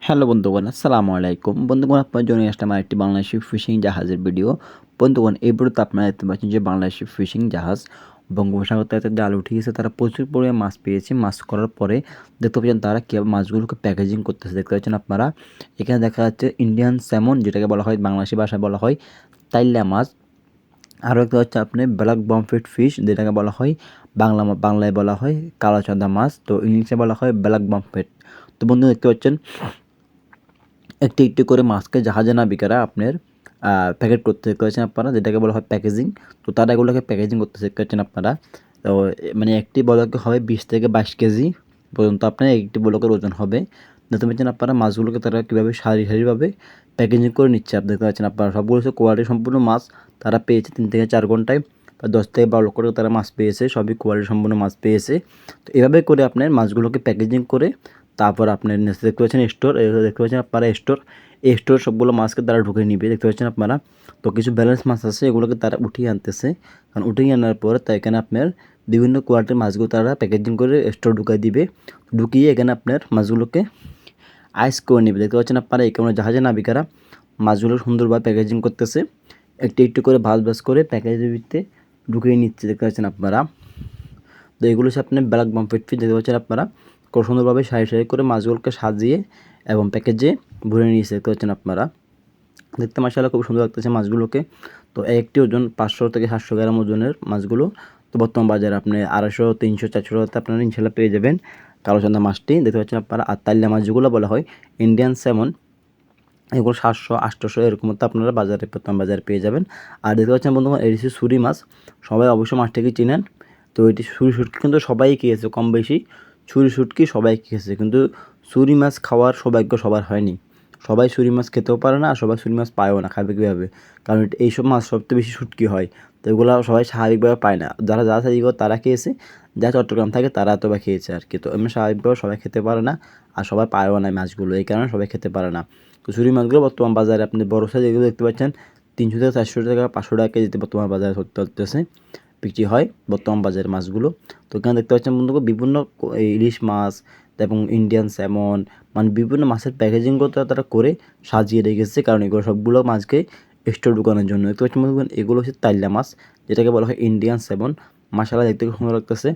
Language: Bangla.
হ্যালো বন্ধুগণ, আসসালামু আলাইকুম। বন্ধুগণ, আপনার জন্য আসলাম আরেকটি বাংলাদেশি ফিশিং জাহাজের ভিডিও। বন্ধুগণ, এই ভিডিওতে আপনারা দেখতে পাচ্ছেন যে বাংলাদেশি ফিশিং জাহাজ বঙ্গোপসাগর থেকে জাল উঠে গেছে। তারা প্রচুর পরিমাণে মাছ পেয়েছে। মাছ করার পরে দেখতে পাচ্ছেন তারা কীভাবে মাছগুলোকে প্যাকেজিং করতেছে দেখতে পাচ্ছেন আপনারা। এখানে দেখা যাচ্ছে ইন্ডিয়ান স্যামন, যেটাকে বলা হয় বাংলাদেশি ভাষায় বলা হয় তাইল্যা মাছ। আরও একটা হচ্ছে আপনি ব্ল্যাক বম্ফেট ফিশ, যেটাকে বলা হয় বাংলায় বলা হয় কালাচাঁদা মাছ, তো ইংলিশে বলা হয় ব্ল্যাক বম্ফেট। তো বন্ধু দেখতে পাচ্ছেন একটি একটি করে মাছকে জাহাজে নাবিকেরা আপনার প্যাকেট করতে দেখতে পাচ্ছেন আপনারা, যেটাকে বলা হয় প্যাকেজিং। তো তারা এগুলোকে প্যাকেজিং করতে দেখতে পাচ্ছেন আপনারা। তো মানে একটি বলকে হবে 20 থেকে 22 কেজি পর্যন্ত আপনার একটি বলকের ওজন হবে। দেখতে পাচ্ছেন আপনারা মাছগুলোকে তারা কীভাবে সারি সারিভাবে প্যাকেজিং করে নিচ্ছে। আপনি দেখতে পাচ্ছেন আপনারা সবগুলো হচ্ছে কোয়ালিটি সম্পূর্ণ মাছ তারা পেয়েছে 3 থেকে 4 ঘন্টায়, বা 10 থেকে 12 লক্ষ টাকা তারা মাছ পেয়েছে, সবই কোয়ালিটি সম্পূর্ণ মাছ পেয়েছে। তো এভাবে করে আপনার মাছগুলোকে প্যাকেজিং করে তারপর আপনার নিচে দেখতে পাচ্ছেন স্টোর, দেখতে পাচ্ছেন আপনারা স্টোর, এই স্টোর সবগুলো মাছকে তারা ঢুকে নিবে দেখতে পাচ্ছেন আপনারা। তো কিছু ব্যালেন্স মাছ আছে এগুলোকে তারা উঠিয়ে আনতেছে, কারণ উঠিয়ে আনার পর তাই এখানে আপনার বিভিন্ন কোয়ালিটির মাছগুলো তারা প্যাকেজিং করে স্টোর ঢুকাই দিবে। ঢুকিয়ে এখানে আপনার মাছগুলোকে আইস করে নেবে দেখতে পাচ্ছেন আপনারা। এই কারণে জাহাজে নাবিকারা মাছগুলো সুন্দরভাবে প্যাকেজিং করতেছে, একটু একটু করে ভাজ করে প্যাকেজের ভিতরে ঢুকিয়ে নিচ্ছে দেখতে পাচ্ছেন আপনারা। তো এগুলো হচ্ছে আপনার ব্ল্যাক বম্ফেট ফিশ দেখতে পাচ্ছেন আপনারা। খুব সুন্দরভাবে সারি সারি করে মাছগুলোকে সাজিয়ে এবং প্যাকেজে ভরে নিয়েছে দেখতে পাচ্ছেন আপনারা। দেখতে মাশাআল্লাহ খুব সুন্দর লাগতেছে মাছগুলোকে। তো একটি ওজন 500 থেকে 700 গ্রাম ওজনের মাছগুলো। তো বর্তমান বাজারে আপনি 250, 300, 400 টাকাতে আপনারা ইনশাল্লাহ পেয়ে যাবেন কালোচাঁদা মাছটি দেখতে পাচ্ছেন আপনারা। আর তাইল্যা মাছ যেগুলো বলা হয় ইন্ডিয়ান স্যামন, এগুলো 700, 800 এরকম তো আপনারা বর্তমান বাজারে পেয়ে যাবেন। আর দেখতে পাচ্ছেন বন্ধুগণ, এটি হচ্ছে ছুরি মাছ। সবাই অবশ্যই মাছটাকে চিনেন। তো এটি ছুরি শুটকি কিন্তু সবাই খেয়েছে কম বেশি, ছুরি শুটকি সবাই খেয়েছে, কিন্তু ছুরি মাছ খাওয়ার সৌভাগ্য সবার হয়নি। সবাই ছুরি মাছ খেতেও পারে না, আর সবাই ছুরি মাছ পায়ও না, খাবে কীভাবে? কারণ এইসব মাছ সবচেয়ে বেশি শুটকি হয়। তো এগুলো সবাই স্বাভাবিকভাবে পায় না। যারা যারা তারা খেয়েছে, যারা চট্টগ্রাম থাকে তারা বা খেয়েছে আর কি। তো এমনি স্বাভাবিকভাবে সবাই খেতে পারে না, আর সবাই পায়ও না মাছগুলো, এই কারণে সবাই খেতে পারে না। তো ছুরি মাছগুলো বর্তমান বাজারে আপনি বড় সাইজ এগুলো দেখতে পাচ্ছেন 300 থেকে 400 টাকা, 500 টাকা কেজিতে বর্তমান বাজারে চলতেছে, বিক্রি হয় বর্তমান বাজারের মাছগুলো। তো এখানে দেখতে পাচ্ছেন বন্ধুগণ বিভিন্ন ইলিশ মাছ এবং ইন্ডিয়ান স্যামন, মানে বিভিন্ন মাছের প্যাকেজিংও তারা করে সাজিয়ে রেখেছে, কারণ এগুলো সবগুলো মাছকে স্টোর ঢুকানোর জন্য। দেখতে পাচ্ছেন বন্ধুগণ, এগুলো হচ্ছে তাইল্যা মাছ, যেটাকে বলা হয় ইন্ডিয়ান স্যামন। মাশাআল্লাহ দেখতে খুব সুন্দর লাগতেছে।